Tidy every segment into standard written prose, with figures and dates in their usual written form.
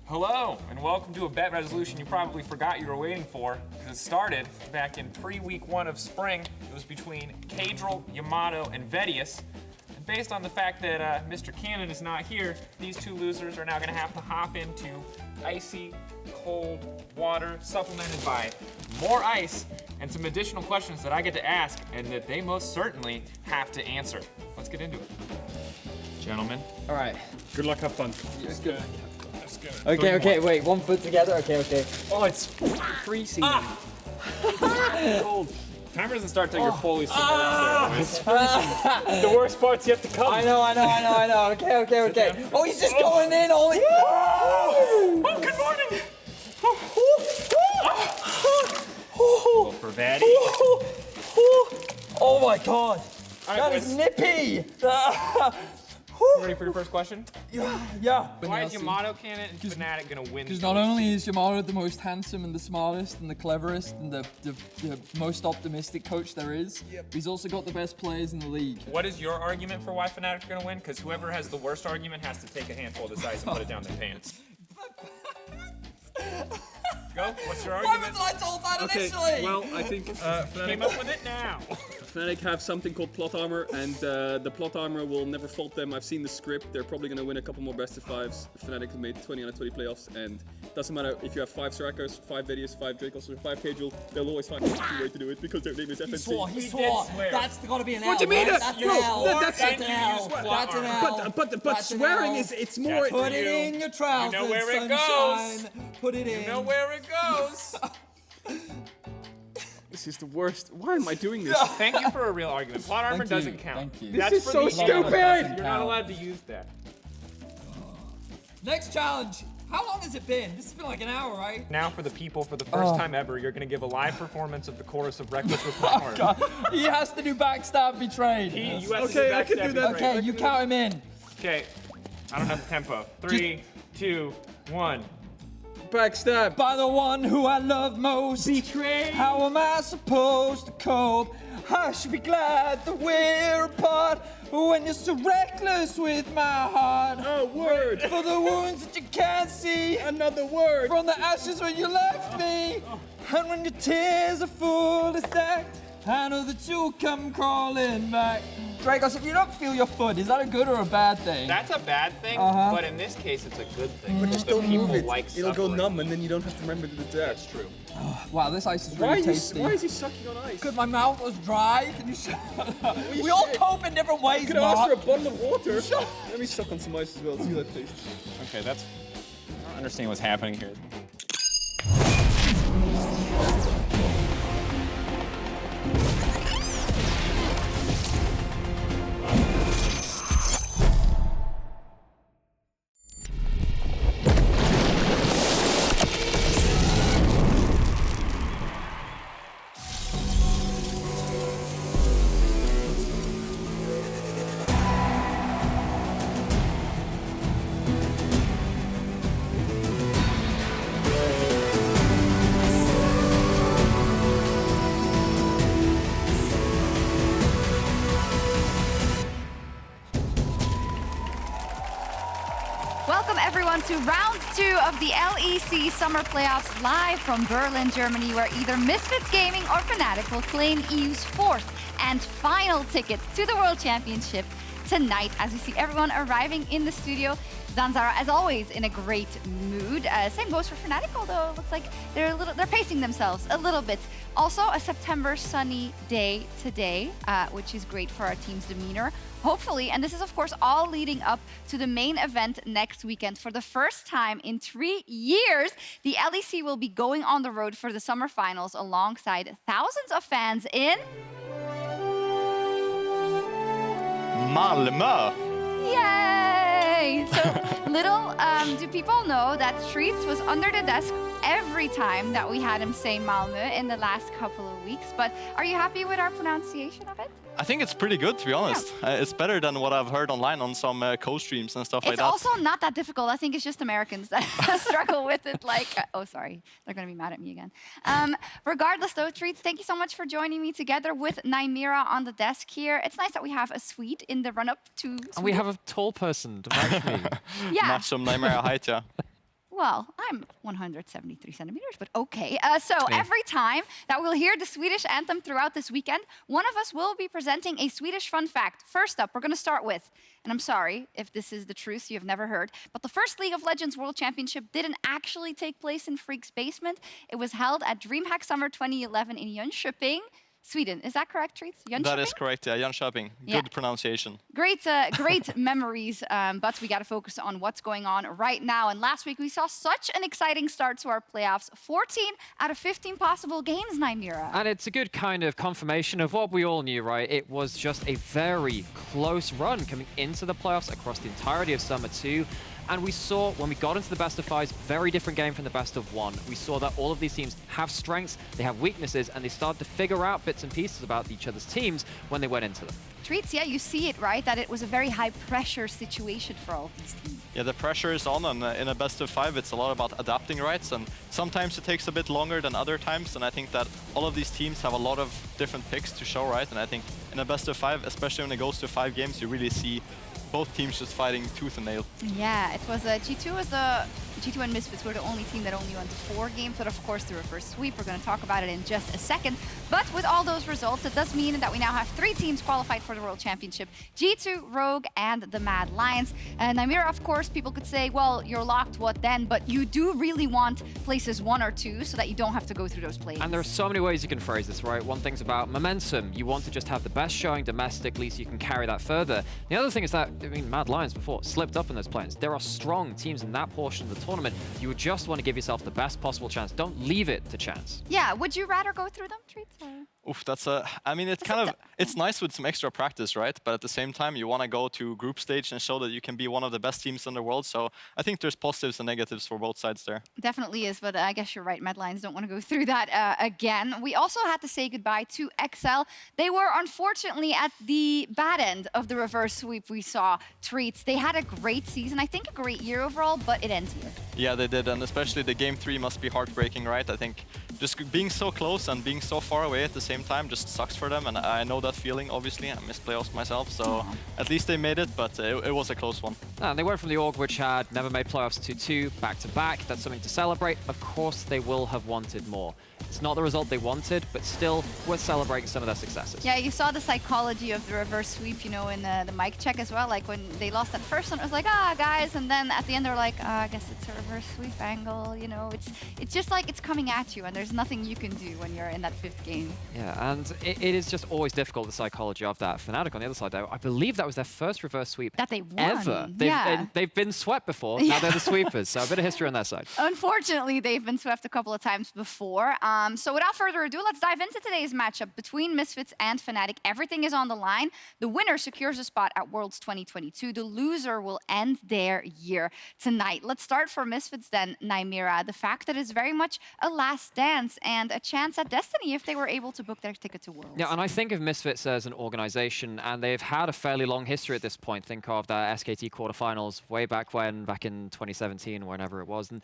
Hello, and welcome to a bet resolution you probably forgot you were waiting for, because it started back in pre-week 1 of spring. It was between Cadril, Yamato, and Vedius. And based on the fact that Mr. Cannon is not here, these two losers are now going to have to hop into icy, cold water, supplemented by more ice, and some additional questions that I get to ask, and that they most certainly have to answer. Let's get into it. Gentlemen. All right. Good luck, have fun. Let's go. Okay, wait, 1 foot together, okay. Oh, it's freezing. Cold. Timer doesn't start till you're fully submerged. It's freezing. The worst part's yet to come. I know. Okay. Oh, he's just going in, holy. Oh, good morning. Well, for Vaddy. Oh my God. All That right, is nippy. ready for your first question? Yeah. Why is Yamato Cannon and Fnatic gonna win? Because not only is Yamato the most handsome and the smartest and the cleverest and the most optimistic coach there is, but he's also got the best players in the league. What is your argument for why Fnatic are gonna win? Because whoever has the worst argument has to take a handful of this ice and put it down their pants. Go. What's your Why argument? was I told that Okay, initially? well, I think Came Fnatic, up with it now. Fnatic have something called plot armor, and the plot armor will never fault them. I've seen the script. They're probably going to win a couple more best of fives. Fnatic have made 20 out of 20 playoffs, and it doesn't matter if you have 5 Strikers, 5 Vedius, 5 Dracos, or 5 Cadril, they'll always find a way to do it because their name is FNC. He did swore. swear. That's got to be an L. What do you mean? Right? That's That's an L. that's That's an you L. use plot That's an armor. L. But That's an swearing L. it's more. That's Put you. it in your trousers, You know where it sunshine. goes. Put it in. You know where it goes. This is the worst. Why am I doing this? Thank you for a real argument. Plot armor Thank you, doesn't count. thank you. That's This is for so the stupid. You're not allowed to use that. Next challenge. How long has it been? This has been like an hour, right? Now for the people, for the first time ever, you're gonna give a live performance of the chorus of Reckless with my heart. He has to do backstab betrayed. You have to Okay, do I can do backstab that. betrayal. Okay, you count him in. Okay, I don't have the tempo. 3, 2, 1. Backstab. By the one who I love most. Betrayed. How am I supposed to cope? I should be glad that we're apart when you're so reckless with my heart. Oh, word. For the wounds that you can't see. Another word. From the ashes when you left me. And when your tears are full of stacked, I know that you'll come crawling back. Dracos, if you don't feel your foot, is that a good or a bad thing? That's a bad thing, but in this case, it's a good thing. Just The don't people move it. like It'll go suffering. numb, and then you don't have to remember to do that. That's true. Wow, this ice is Why really is tasty. he sucking on ice? Because my mouth was dry. Can you shut up? you We all should. cope in different ways, You could ask for a Mark. bottle of water. Let me suck on some ice as well. See how that tastes. Okay, that's. I don't understand what's happening here. Welcome everyone to round 2 of the LEC Summer Playoffs live from Berlin, Germany, where either Misfits Gaming or Fnatic will claim EU's 4th and final tickets to the World Championship tonight. As we see everyone arriving in the studio, Zanzara, as always, in a great mood. Same goes for Fnatic, although it looks like they're pacing themselves a little bit. Also, a September sunny day today, which is great for our team's demeanor. Hopefully, and this is of course all leading up to the main event next weekend. For the first time in 3 years, the LEC will be going on the road for the summer finals alongside thousands of fans in Malmö. Yay! So little do people know that Treats was under the desk every time that we had him say Malmö in the last couple of weeks. But are you happy with our pronunciation of it? I think it's pretty good, to be honest. It's better than what I've heard online on some co-streams and stuff like It's that. also not that difficult. I think it's just Americans that struggle with it. Like, oh, sorry. They're going to be mad at me again. Regardless, though, Treats, thank you so much for joining me together with Nymira on the desk here. It's nice that we have a Swede in the run-up to Sweden. And we have a tall person to match me. Yeah. Match some Nightmare height, yeah. Well, I'm 173 centimeters, but okay. So every time that we'll hear the Swedish anthem throughout this weekend, one of us will be presenting a Swedish fun fact. First up, we're going to start with, and I'm sorry if this is the truth you've never heard, but the first League of Legends World Championship didn't actually take place in Freak's basement. It was held at DreamHack Summer 2011 in Jönköping, Sweden. Is that correct, Treats? That is correct, yeah, Jönköping. Good pronunciation. Great, great memories, but we got to focus on what's going on right now. And last week we saw such an exciting start to our playoffs. 14 out of 15 possible games, Nymira. And it's a good kind of confirmation of what we all knew, right? It was just a very close run coming into the playoffs across the entirety of Summer 2. And we saw, when we got into the best of fives, very different game from the best of one. We saw that all of these teams have strengths, they have weaknesses, and they started to figure out bits and pieces about each other's teams when they went into them. Treats, yeah, you see it, right? That it was a very high-pressure situation for all of these teams. Yeah, the pressure is on, and in a best of five, it's a lot about adapting, right? And sometimes it takes a bit longer than other times, and I think that all of these teams have a lot of different picks to show, right? And I think in a best of five, especially when it goes to 5 games, you really see both teams just fighting tooth and nail. Yeah, it was G2 and Misfits were the only team that only won 4 games, but of course the reverse sweep. We're going to talk about it in just a second. But with all those results, it does mean that we now have 3 teams qualified for the World Championship: G2, Rogue, and the Mad Lions. And Nymira, of course, people could say, well, you're locked, what then? But you do really want places 1 or 2 so that you don't have to go through those plays. And there are so many ways you can phrase this, right? One thing's about momentum. You want to just have the best showing domestically so you can carry that further. The other thing is that, I mean, Mad Lions before slipped up in those plans. There are strong teams in that portion of the tournament. You would just want to give yourself the best possible chance. Don't leave it to chance. Yeah, would you rather go through them, Treats? Or? Oof, that's a, I mean, it's kind of, it's nice with some extra practice, right? But at the same time, you want to go to group stage and show that you can be one of the best teams in the world. So I think there's positives and negatives for both sides there. Definitely is, but I guess you're right. Mad Lions don't want to go through that again. We also had to say goodbye to XL. They were unfortunately at the bad end of the reverse sweep we saw. Treats, they had a great season. I think a great year overall, but it ends here. Yeah, they did, and especially the game 3 must be heartbreaking, right? I think just being so close and being so far away at the same time just sucks for them, and I know that feeling, obviously. I missed playoffs myself, so at least they made it, but it was a close one. And they went from the org, which had never made playoffs, to 2 back-to-back. That's something to celebrate. Of course, they will have wanted more. It's not the result they wanted, but still worth celebrating some of their successes. Yeah, you saw the psychology of the reverse sweep, you know, in the mic check as well. Like when they lost that first one, it was like, guys, and then at the end they were like, I guess it's a reverse sweep angle, you know. It's just like it's coming at you, and there's nothing you can do when you're in that 5th game. Yeah, and it is just always difficult, the psychology of that. Fnatic on the other side, though, I believe that was their first reverse sweep that they won. Ever. They've been swept before, now they're the sweepers, so a bit of history on their side. Unfortunately, they've been swept a couple of times before. So without further ado, let's dive into today's matchup between Misfits and Fnatic. Everything is on the line. The winner secures a spot at Worlds 2022. The loser will end their year tonight. Let's start for Misfits then, Nymira. The fact that it's very much a last dance and a chance at destiny if they were able to book their ticket to Worlds. Yeah, and I think of Misfits as an organization, and they've had a fairly long history at this point. Think of their SKT quarterfinals way back when, back in 2017, whenever it was. And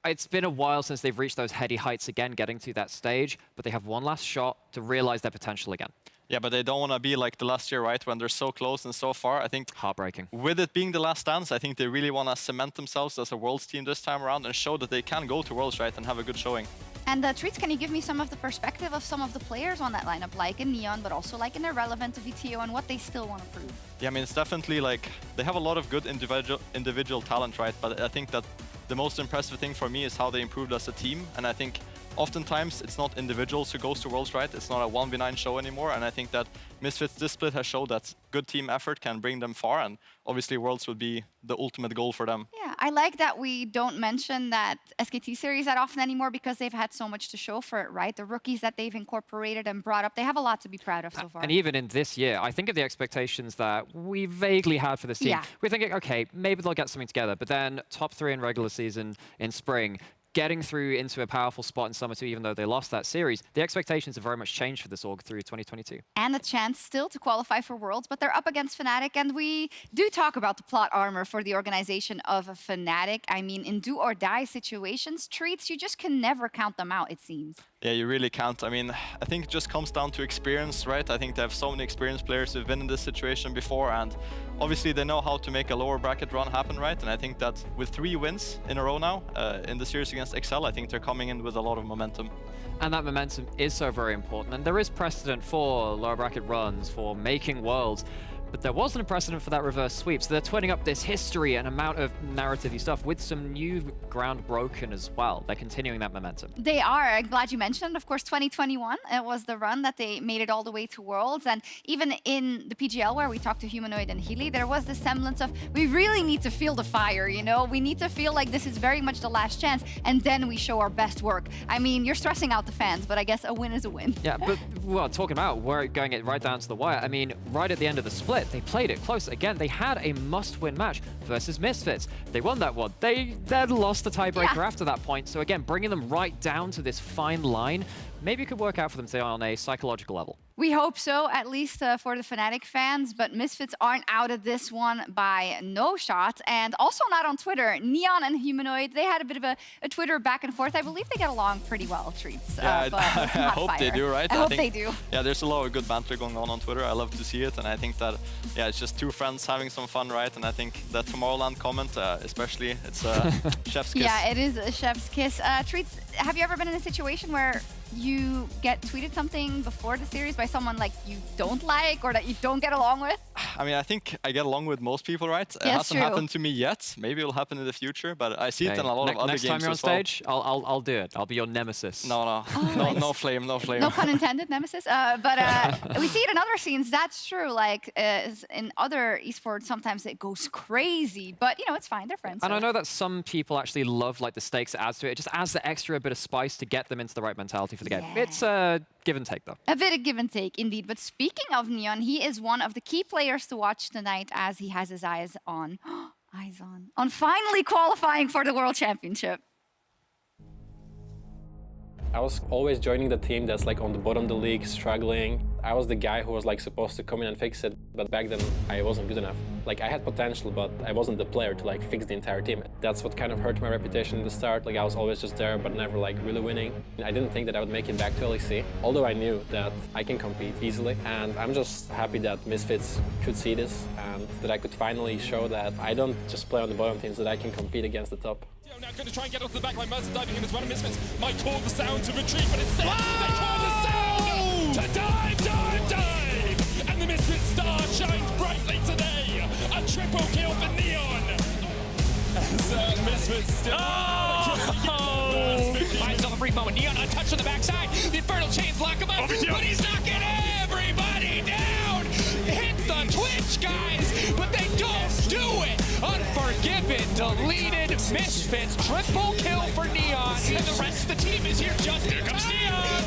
it's been a while since they've reached those heady heights again, getting to that stage, but they have one last shot to realize their potential again. Yeah, but they don't want to be like the last year, right? When they're so close and so far. I think heartbreaking. With it being the last dance, I think they really want to cement themselves as a Worlds team this time around and show that they can go to Worlds, right, and have a good showing. And Treats, can you give me some of the perspective of some of the players on that lineup, like in Neon, but also like in Irrelevant, VTO, and what they still want to prove? Yeah, I mean, it's definitely like they have a lot of good individual talent, right? But I think that the most impressive thing for me is how they improved as a team, and I think oftentimes it's not individuals who goes to Worlds, right? It's not a 1v9 show anymore, and I think that Misfits this split has showed that good team effort can bring them far, and obviously Worlds would be the ultimate goal for them. Yeah, I like that we don't mention that SKT series that often anymore because they've had so much to show for it, right? The rookies that they've incorporated and brought up, they have a lot to be proud of so far. And even in this year, I think of the expectations that we vaguely had for this team. Yeah. We're thinking, okay, maybe they'll get something together, but then top 3 in regular season in spring, getting through into a powerful spot in Summer 2, even though they lost that series, the expectations have very much changed for this org through 2022. And a chance still to qualify for Worlds, but they're up against Fnatic, and we do talk about the plot armor for the organization of Fnatic. I mean, in do-or-die situations, Treats, you just can never count them out, it seems. Yeah, you really can't. I mean, I think it just comes down to experience, right? I think they have so many experienced players who've been in this situation before, and obviously they know how to make a lower bracket run happen, right? And I think that with 3 wins in a row now in the series against XL, I think they're coming in with a lot of momentum. And that momentum is so very important. And there is precedent for lower bracket runs, for making worlds. But there wasn't a precedent for that reverse sweep. So they're twinning up this history and amount of narrative-y stuff with some new ground broken as well. They're continuing that momentum. They are. I'm glad you mentioned. Of course, 2021, it was the run that they made it all the way to Worlds. And even in the PGL, where we talked to Humanoid and Healy, there was the semblance of, we really need to feel the fire, you know? We need to feel like this is very much the last chance, and then we show our best work. I mean, you're stressing out the fans, but I guess a win is a win. Yeah, but well, talking about we're going it right down to the wire. I mean, right at the end of the split, they played it close. Again, they had a must-win match versus Misfits. They won that one. They then lost the tiebreaker after that point. So again, bringing them right down to this fine line, maybe it could work out for them today on a psychological level. We hope so, at least for the Fnatic fans, but Misfits aren't out of this one by no shot. And also not on Twitter. Neon and Humanoid, they had a bit of a Twitter back and forth. I believe they get along pretty well, Treats. Yeah, but I hope fire. they do, right? I hope think, they do. Yeah, there's a lot of good banter going on Twitter. I love to see it, and I think that, yeah, it's just 2 friends having some fun, right? And I think that Tomorrowland comment, especially, it's chef's kiss. Yeah, it is a chef's kiss. Treats, have you ever been in a situation where you get tweeted something before the series by someone like you don't like or that you don't get along with? I mean, I think I get along with most people, right? It hasn't happened to me yet. Maybe it'll happen in the future, but I see it in a lot of other games as well. Next time you're on stage, I'll do it. I'll be your nemesis. No, no flame, no flame. No pun intended, nemesis. But we see it in other scenes. That's true. Like in other esports, sometimes it goes crazy. But you know, it's fine. They're friends. And I know that some people actually love like the stakes it adds to it. It just adds the extra bit of spice to get them into the right mentality for the game. It's a give and take, though. A bit of give and take, indeed. But speaking of Neon, he is one of the key players to watch tonight as he has his eyes on finally qualifying for the World Championship. I was always joining the team that's like on the bottom of the league, struggling. I was the guy who was like supposed to come in and fix it, but back then I wasn't good enough. Like I had potential, but I wasn't the player to like fix the entire team. That's what kind of hurt my reputation in the start. Like I was always just there, but never like really winning. I didn't think that I would make it back to LEC, although I knew that I can compete easily. And I'm just happy that Misfits could see this and that I could finally show that I don't just play on the bottom teams, that I can compete against the top. Now going to try and get onto the back line. Mercer diving in as well. Misfits might call the sound to retreat, but instead they call the sound to dive! And the Misfits star shines brightly today. A triple kill for Neon. As Misfits still... Finds on the brief moment. Neon untouched on the backside. The Infernal Chains lock him up, but he's knocking everybody down. Hit the Twitch, guys, but they don't do it. Unforgiven, deleted Misfits, triple kill for Neon, and the rest of the team is here just in time.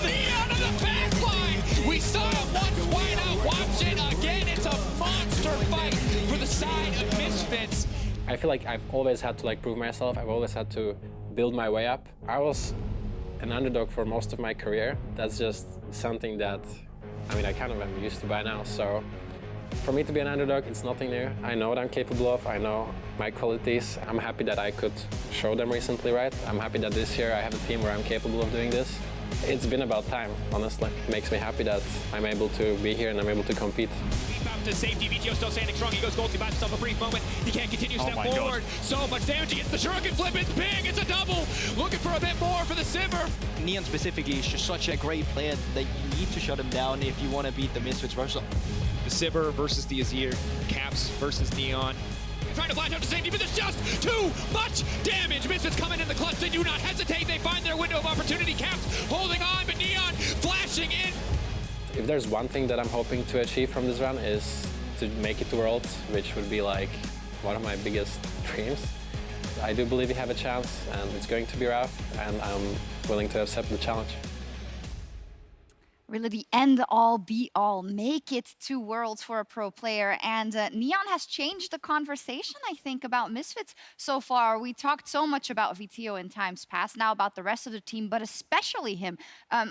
Neon on the back line. We saw it once, why not watch it again? It's a monster fight for the side of Misfits. I feel like I've always had to like prove myself. I've always had to build my way up. I was an underdog for most of my career. That's just something that, I mean, I kind of am used to by now. So for me to be an underdog, it's nothing new. I know what I'm capable of. I know my qualities. I'm happy that I could show them recently, right? I'm happy that this year I have a team where I'm capable of doing this. It's been about time, honestly. It makes me happy that I'm able to be here and I'm able to compete. Out to safety, VGO still standing strong. He goes gold, he buys himself a brief moment. He can't continue step forward. So much damage. He gets the Shuriken flip. It's big. It's a double. Looking for a bit more for the Simmer. Neon specifically is just such a great player that you need to shut him down if you want to beat the Misfits versus. The Sibber versus the Azir. Caps versus Neon. Trying to flash out to safety, but there's just too much damage. Misfits coming in the clutch. They do not hesitate. They find their window of opportunity. Caps holding on, but Neon flashing in. If there's one thing that I'm hoping to achieve from this run is to make it to Worlds, which would be like one of my biggest dreams. I do believe we have a chance, and it's going to be rough, and I'm willing to accept the challenge. Really the end-all, be-all, make it to Worlds for a pro player. And Neon has changed the conversation, I think, about Misfits so far. We talked so much about VTO in times past, now about the rest of the team, but especially him.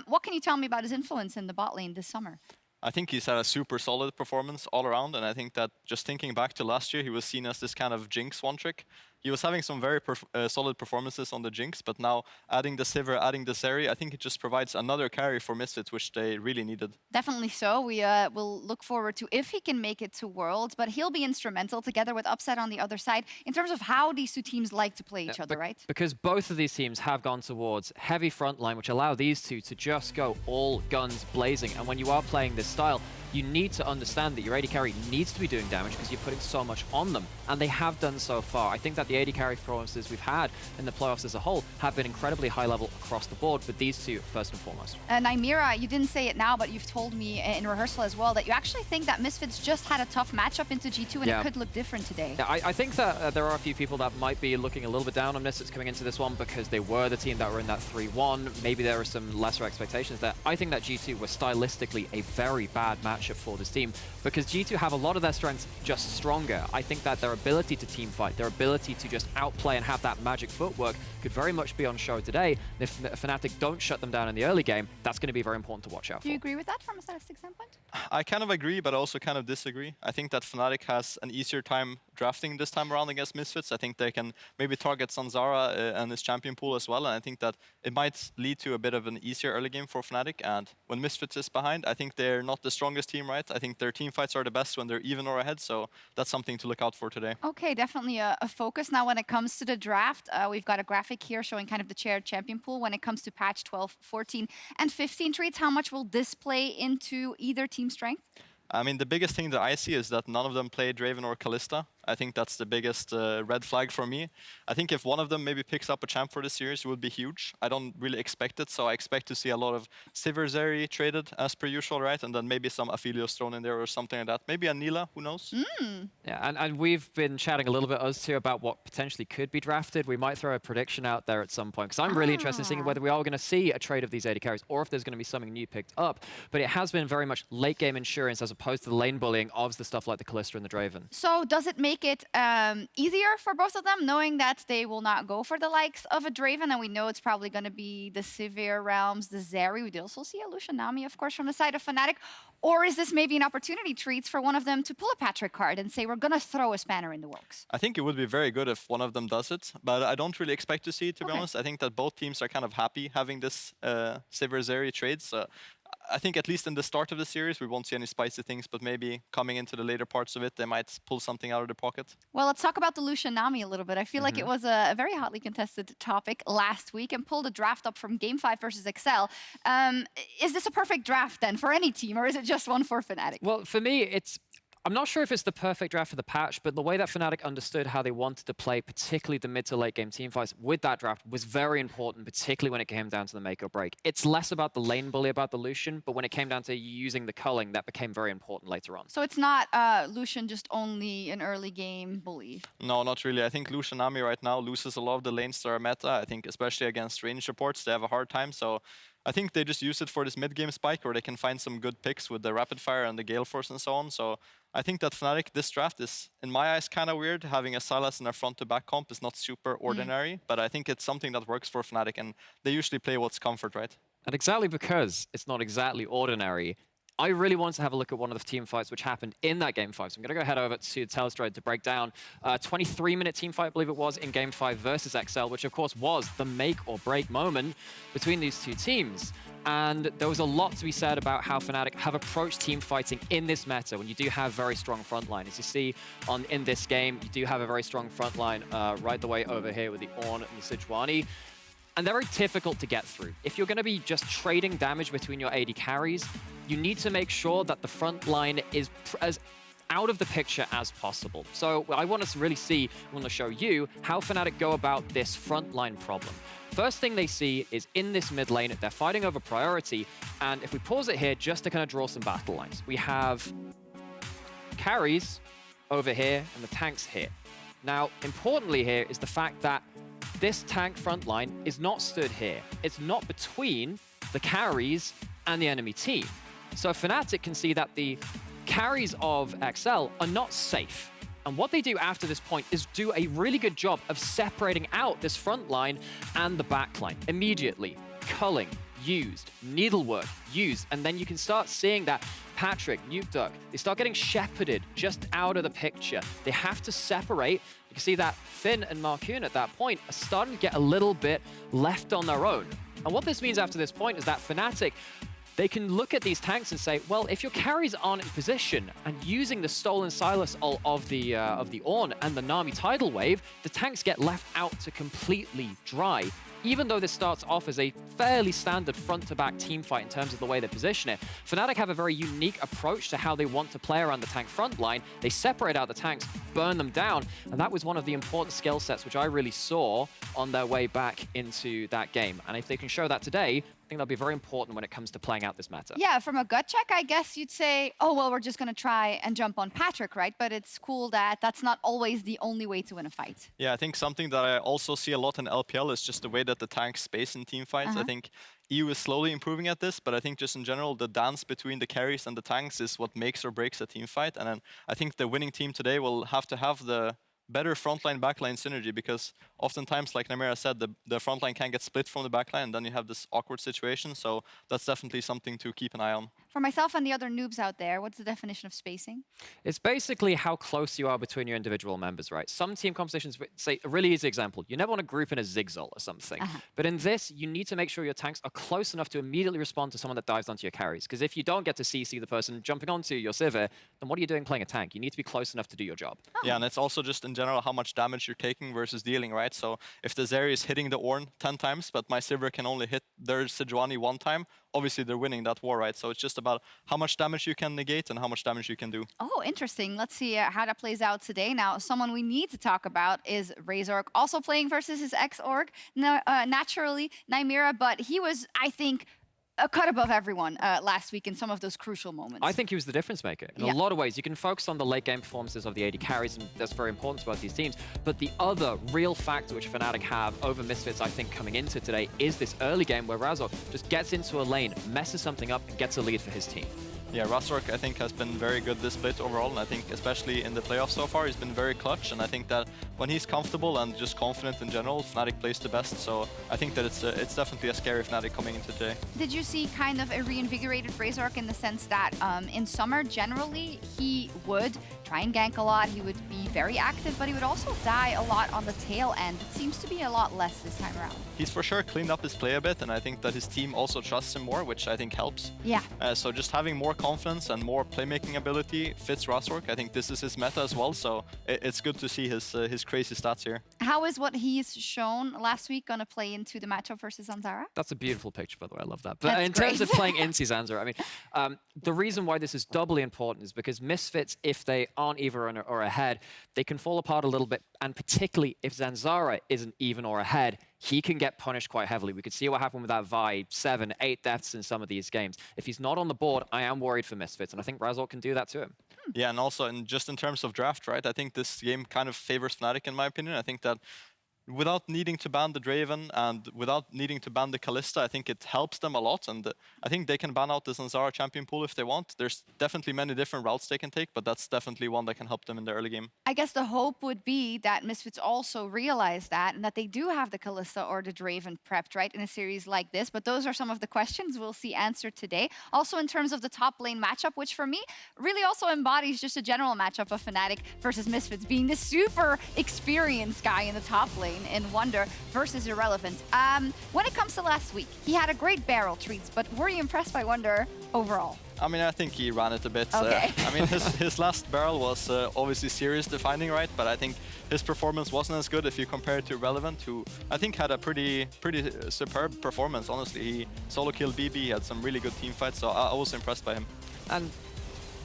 What can you tell me about his influence in the bot lane this summer? I think he's had a super solid performance all around, and I think that just thinking back to last year, he was seen as this kind of Jinx one trick. he was having some very solid performances on the Jinx, but now adding the Sivir, adding the Zeri, I think it just provides another carry for Misfits, which they really needed. Definitely so. We will look forward to if he can make it to Worlds, but he'll be instrumental together with Upset on the other side in terms of how these two teams like to play each other, right? Because both of these teams have gone towards heavy frontline, which allow these two to just go all guns blazing. And when you are playing this style, you need to understand that your AD carry needs to be doing damage because you're putting so much on them. And they have done so far. I think that the AD carry performances we've had in the playoffs as a whole have been incredibly high level across the board, but these two first and foremost. Nymira, you didn't say it now, but you've told me in rehearsal as well that you actually think that Misfits just had a tough matchup into G2 and it could look different today. Yeah, I think that there are a few people that might be looking a little bit down on Misfits coming into this one because they were the team that were in that 3-1. Maybe there are some lesser expectations there. I think that G2 was stylistically a very bad matchup for this team because G2 have a lot of their strengths just stronger. I think that their ability to team fight, their ability to just outplay and have that magic footwork could very much be on show today. And if Fnatic don't shut them down in the early game, that's going to be very important to watch out for. Do you agree with that from a statistic standpoint? I kind of agree, but also kind of disagree. I think that Fnatic has an easier time drafting this time around against Misfits. I think they can maybe target Sanzara and his champion pool as well, and I think that it might lead to a bit of an easier early game for Fnatic. And when Misfits is behind, I think they're not the strongest team, right? I think their team fights are the best when they're even or ahead, so that's something to look out for today. Okay, definitely a focus. Now, when it comes to the draft, we've got a graphic here showing kind of the shared champion pool when it comes to patch 12, 14, and 15 treats. How much will this play into either team strength? I mean, the biggest thing that I see is that none of them play Draven or Kalista. I think that's the biggest red flag for me. I think if one of them maybe picks up a champ for the series, it would be huge. I don't really expect it, so I expect to see a lot of Sivir Zeri traded as per usual, right? And then maybe some Aphelios thrown in there or something like that. Maybe a Nila, who knows? Yeah, and we've been chatting a little bit, us two, about what potentially could be drafted. We might throw a prediction out there at some point, because I'm really interested in seeing whether we are going to see a trade of these AD carries or if there's going to be something new picked up. But it has been very much late game insurance as opposed to the lane bullying of the stuff like the Kalista and the Draven. So does it make it easier for both of them, knowing that they will not go for the likes of a Draven, and we know it's probably going to be the Sivir realms, the Zeri. We did also see a Lucian Nami, of course, from the side of Fnatic. Or is this maybe an opportunity treats for one of them to pull a Patrick card and say, we're going to throw a spanner in the works? I think it would be very good if one of them does it, but I don't really expect to see it, to be honest. I think that both teams are kind of happy having this Sivir Zeri trade. So I think at least in the start of the series, we won't see any spicy things, but maybe coming into the later parts of it, they might pull something out of their pocket. Well, let's talk about the Lucian Nami a little bit. I feel like it was a very hotly contested topic last week and pulled a draft up from Game 5 versus XL. Is this a perfect draft then for any team, or is it just one for Fnatic? Well, for me, I'm not sure if it's the perfect draft for the patch, but the way that Fnatic understood how they wanted to play, particularly the mid to late game team fights with that draft, was very important, particularly when it came down to the make or break. It's less about the lane bully, about the Lucian, but when it came down to using the culling, that became very important later on. So it's not Lucian just only an early game bully? No, not really. I think Lucian Nami right now loses a lot of the lanes that are meta. I think especially against range supports, they have a hard time. So I think they just use it for this mid-game spike where they can find some good picks with the Rapid Fire and the Gale Force and so on. So I think that Fnatic, this draft is, in my eyes, kind of weird. Having a Sylas in their front-to-back comp is not super ordinary, but I think it's something that works for Fnatic, and they usually play what's comfort, right? And exactly because it's not exactly ordinary, I really wanted to have a look at one of the team fights which happened in that Game 5. So I'm going to go head over to Telestrade to break down a 23-minute team fight, I believe it was, in Game 5 versus XL, which of course was the make or break moment between these two teams. And there was a lot to be said about how Fnatic have approached team fighting in this meta when you do have very strong frontline. As you see in this game, you do have a very strong frontline right the way over here with the Ornn and the Sejuani. And they're very difficult to get through. If you're going to be just trading damage between your AD carries, you need to make sure that the front line is as out of the picture as possible. So I want us to really see, I want to show you how Fnatic go about this frontline problem. First thing they see is in this mid lane, they're fighting over priority. And if we pause it here, just to kind of draw some battle lines, we have carries over here and the tanks here. Now, importantly here is the fact that this tank front line is not stood here. It's not between the carries and the enemy team. So Fnatic can see that the carries of XL are not safe. And what they do after this point is do a really good job of separating out this front line and the back line immediately. Culling, used, Needlework used, and then you can start seeing that Patrick, Nukeduck, they start getting shepherded just out of the picture. They have to separate. You can see that Finn and Marcoon at that point are starting to get a little bit left on their own. And what this means after this point is that Fnatic, they can look at these tanks and say, well, if your carries aren't in position and using the Stolen Silas of the Ornn and the Nami Tidal Wave, the tanks get left out to completely dry. Even though this starts off as a fairly standard front-to-back team fight in terms of the way they position it, Fnatic have a very unique approach to how they want to play around the tank front line. They separate out the tanks, burn them down, and that was one of the important skill sets which I really saw on their way back into that game. And if they can show that today, I think that'll be very important when it comes to playing out this meta. Yeah, from a gut check, I guess you'd say, oh, well, we're just going to try and jump on Patrick, right? But it's cool that that's not always the only way to win a fight. Yeah, I think something that I also see a lot in LPL is just the way that the tanks space in team fights. I think EU is slowly improving at this, but I think just in general, the dance between the carries and the tanks is what makes or breaks a team fight. And then I think the winning team today will have to have the better frontline backline synergy, because oftentimes, like Namira said, the frontline can get split from the backline, and then you have this awkward situation. So that's definitely something to keep an eye on. For myself and the other noobs out there, what's the definition of spacing? It's basically how close you are between your individual members, right? Some team compositions, say a really easy example, you never want to group in a Zigzag or something. But in this, you need to make sure your tanks are close enough to immediately respond to someone that dives onto your carries. Because if you don't get to CC the person jumping onto your Sivir, then what are you doing playing a tank? You need to be close enough to do your job. Yeah, and it's also just in general how much damage you're taking versus dealing, right? So if the Zeri is hitting the Ornn 10 times, but my Sivir can only hit their Sejuani 1 time, obviously they're winning that war, right? So it's just about how much damage you can negate and how much damage you can do. Oh, interesting. Let's see how that plays out today. Now, someone we need to talk about is Razork, also playing versus his ex-org, naturally, Nymera, but he was, I think, a cut above everyone last week in some of those crucial moments. I think he was the difference maker. In a lot of ways, you can focus on the late game performances of the AD carries, and that's very important about these teams. But the other real factor which Fnatic have over Misfits, I think, coming into today is this early game where Razork just gets into a lane, messes something up, and gets a lead for his team. Yeah, Razork, I think, has been very good this split overall, and I think especially in the playoffs so far, he's been very clutch, and I think that when he's comfortable and just confident in general, Fnatic plays the best, so I think that it's definitely a scary Fnatic coming into today. Did you see kind of a reinvigorated Razork in the sense that in summer, generally, he would try and gank a lot, he would be very active, but he would also die a lot on the tail end. It seems to be a lot less this time around. He's for sure cleaned up his play a bit, and I think that his team also trusts him more, which I think helps. Yeah. So just having more confidence and more playmaking ability fits Razork. I think this is his meta as well, so it's good to see his crazy stats here. How is what he's shown last week going to play into the matchup versus Zanzara? That's a beautiful picture, by the way. I love that. But in terms of playing into Zanzara, I mean, the reason why this is doubly important is because Misfits, if they aren't even or ahead, they can fall apart a little bit. And particularly if Zanzara isn't even or ahead, he can get punished quite heavily. We could see what happened with that Vi, 7, 8 deaths in some of these games. If he's not on the board, I am worried for Misfits, and I think Razork can do that to him. Yeah, and also just in terms of draft, right, I think this game kind of favors Fnatic in my opinion. I think that without needing to ban the Draven and without needing to ban the Kalista, I think it helps them a lot. And I think they can ban out the Zanzara champion pool if they want. There's definitely many different routes they can take, but that's definitely one that can help them in the early game. I guess the hope would be that Misfits also realize that and that they do have the Kalista or the Draven prepped, right, in a series like this. But those are some of the questions we'll see answered today. Also in terms of the top lane matchup, which for me really also embodies just a general matchup of Fnatic versus Misfits, being the super experienced guy in the top lane in Wonder versus Irrelevant. When it comes to last week, he had a great barrel treats, but were you impressed by Wonder overall? I mean, I think he ran it a bit. Okay. I mean, his last barrel was obviously series defining, right? But I think his performance wasn't as good if you compare it to Relevant, who I think had a pretty superb performance, honestly. He solo killed BB, he had some really good team fights, so I was impressed by him. And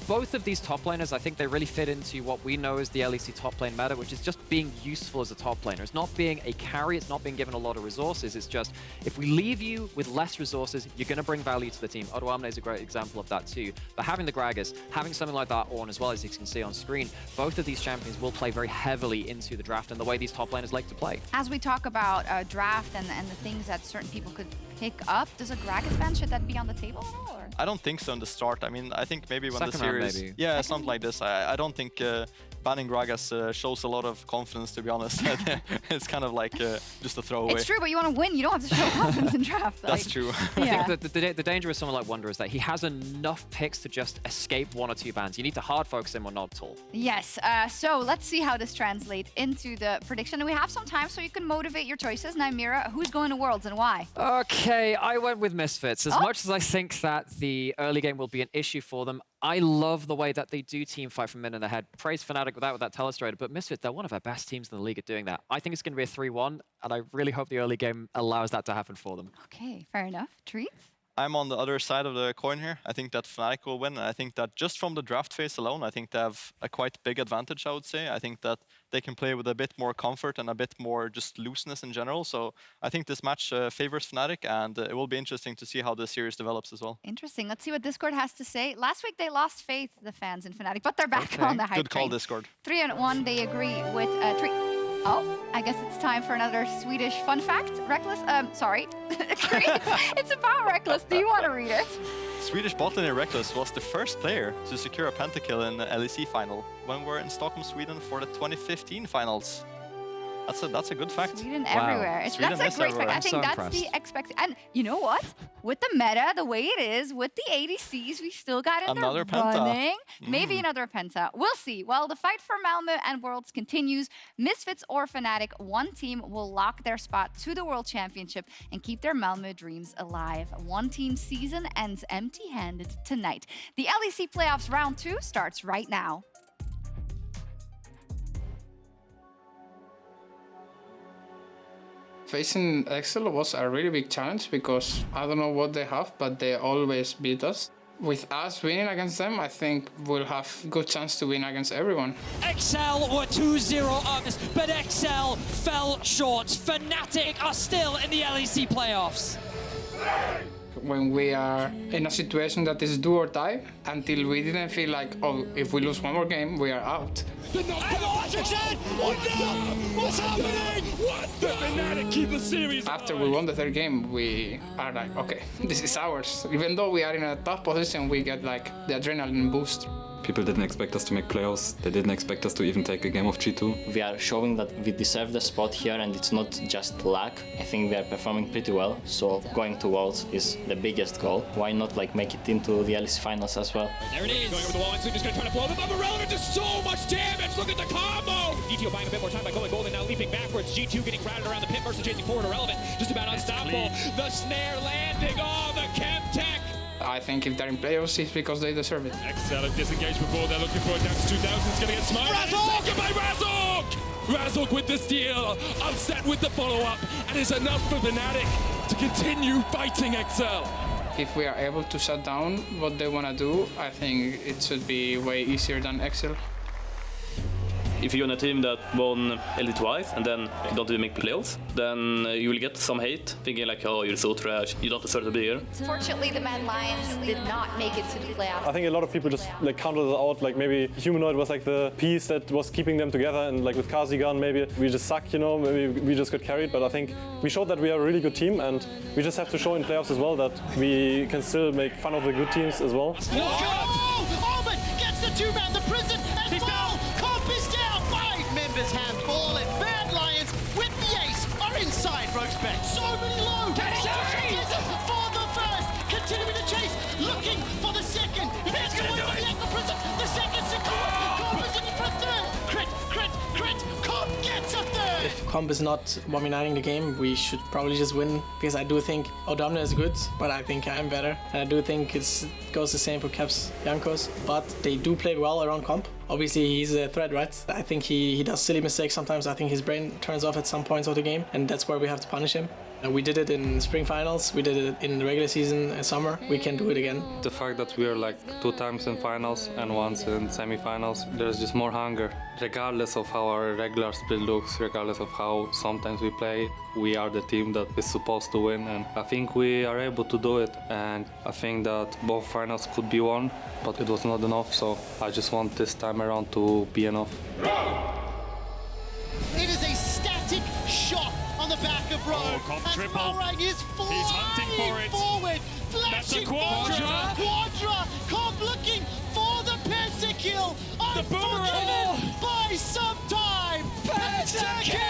both of these top laners, I think they really fit into what we know as the LEC top lane meta, which is just being useful as a top laner. It's not being a carry, it's not being given a lot of resources. It's just, if we leave you with less resources, you're going to bring value to the team. Odoamne is a great example of that too. But having the Gragas, having something like that Ornn as well, as you can see on screen, both of these champions will play very heavily into the draft and the way these top laners like to play. As we talk about draft and the things that certain people could pick up, does a Gragas ban, should that be on the table at all? Or? I don't think so in the start. I mean, I think maybe when Second the round, series... maybe. Yeah, something like this. I don't think banning Gragas shows a lot of confidence, to be honest. It's kind of like just a throwaway. It's true, but you want to win. You don't have to show confidence in draft. That's true. Yeah. I think the danger with someone like Wunder is that he has enough picks to just escape 1 or 2 bans. You need to hard focus him or not at all. Yes, so let's see how this translates into the prediction. And we have some time so you can motivate your choices. Now, Mira, who's going to Worlds and why? Okay, I went with Misfits. As much as I think that the early game will be an issue for them, I love the way that they do team fight from minute ahead. Praise Fnatic with that Telestrator, but Misfits, they're one of our best teams in the league at doing that. I think it's going to be a 3-1, and I really hope the early game allows that to happen for them. Okay, fair enough. Treats? I'm on the other side of the coin here. I think that Fnatic will win. And I think that just from the draft phase alone, I think they have a quite big advantage, I would say. I think that they can play with a bit more comfort and a bit more just looseness in general. So I think this match favors Fnatic, and it will be interesting to see how the series develops as well. Interesting. Let's see what Discord has to say. Last week they lost faith, the fans in Fnatic, but they're back on the hype Good call, train. Discord. 3-1, they agree with Treat. Oh, I guess it's time for another Swedish fun fact. Reckless, sorry. It's about Reckless. Do you want to read it? Swedish bot laner Reckless was the first player to secure a pentakill in the LEC final when we were in Stockholm, Sweden for the 2015 finals. That's a good fact. Sweden everywhere. Sweden That's a great fact. I think so that's impressed. the expected. And you know what? With the meta, the way it is, with the ADCs, we still got in Another the penta. running. Maybe another penta. We'll see. Well, the fight for Malmö and Worlds continues. Misfits or Fnatic, one team will lock their spot to the World Championship and keep their Malmö dreams alive. One team's season ends empty-handed tonight. The LEC Playoffs Round 2 starts right now. Facing Excel was a really big challenge because I don't know what they have, but they always beat us. With us winning against them, I think we'll have good chance to win against everyone. Excel were 2-0 up, but Excel fell short. Fnatic are still in the LEC playoffs. When we are in a situation that is do or die, until we didn't feel like, oh, if we lose one more game, we are out. What's happening? What? The Fnatic keep the series. After we won the 3rd game, we are like, okay, this is ours. Even though we are in a tough position, we get like the adrenaline boost. People didn't expect us to make playoffs. They didn't expect us to even take a game of G2. We are showing that we deserve the spot here, and it's not just luck. I think we are performing pretty well, so going to Worlds is the biggest goal. Why not like make it into the LEC finals as well? There it is. Going over the wall, and Sleeper's going to try to blow them up. Irrelevant to so much damage. Look at the combo. GTO buying a bit more time by going golden, now leaping backwards. G2 getting crowded around the pit. Mercer chasing forward. Irrelevant, just about unstoppable. The snare landing. Oh, the chem tech. I think if they're in playoffs, it's because they deserve it. Excel have disengaged before. They're looking for it down to 2,000. It's going to get smoked. Razork by Razork! Razork with the steal. Upset with the follow-up. And it's enough for Fnatic to continue fighting Excel. If we are able to shut down what they want to do, I think it should be way easier than Excel. If you're on a team that won LD twice and then don't even make playoffs, then you will get some hate, thinking like, oh, you're so trash, you don't deserve to be here. Fortunately, the Mad Lions did not make it to the playoffs. I think a lot of people just like counted it out, like maybe Humanoid was like the piece that was keeping them together, and like with Kazigan, maybe we just suck, you know, maybe we just got carried, but I think we showed that we are a really good team, and we just have to show in playoffs as well that we can still make fun of the good teams as well. Almond gets the 2-man, the prison as well. Comp is down. 5 members handball, and Mad Lions with the ace are inside Rogue's bet. So many low. For the first, continuing the chase, looking for the second. Here's the one from the Echo Prison. The second secure. Comp is in for a third. Crit. Comp gets a third. If Comp is not 1v9ing the game, we should probably just win, because I do think Odomna is good, but I think I'm better. And I do think it goes the same for Caps Jankos, but they do play well around Comp. Obviously, he's a threat, right? I think he does silly mistakes sometimes. I think his brain turns off at some points of the game, and that's where we have to punish him. We did it in spring finals, we did it in the regular season and summer. We can do it again. The fact that we are like 2 times in finals and once in semi-finals, there's just more hunger. Regardless of how our regular split looks, regardless of how sometimes we play, we are the team that is supposed to win, and I think we are able to do it. And I think that both finals could be won, but it was not enough, so I just want this time around to be enough. It is a static shot on the back of Rogue. Comp as triple. Malrang is flying He's hunting for it. forward. flashing Quadra. Quadra. Comp looking for the pentakill. Unfortunate by some time. Pentakill!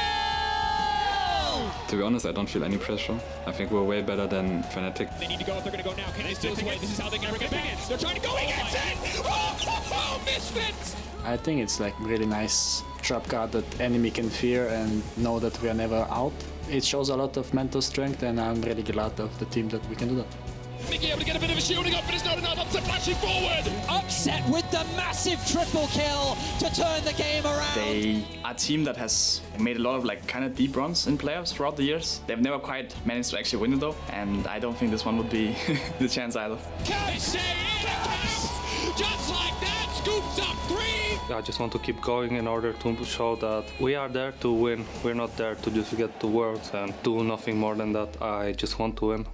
To be honest, I don't feel any pressure. I think we're way better than Fnatic. They need to go if they're going to go now. Can they steal away? This is how they can bring it back. They're trying to go. He gets it! Oh, Misfits! I think it's like really nice trap card that enemy can fear and know that we are never out. It shows a lot of mental strength, and I'm really glad of the team that we can do that. Mickey able to get a bit of a shielding up, but it's not enough. Upset flashing forward. Upset with the massive triple kill to turn the game around. They are a team that has made a lot of like kind of deep runs in playoffs throughout the years. They've never quite managed to actually win it though, and I don't think this one would be the chance either. They say it counts. Just like that, scoops up 3. I just want to keep going in order to show that we are there to win. We're not there to just get to Worlds and do nothing more than that. I just want to win.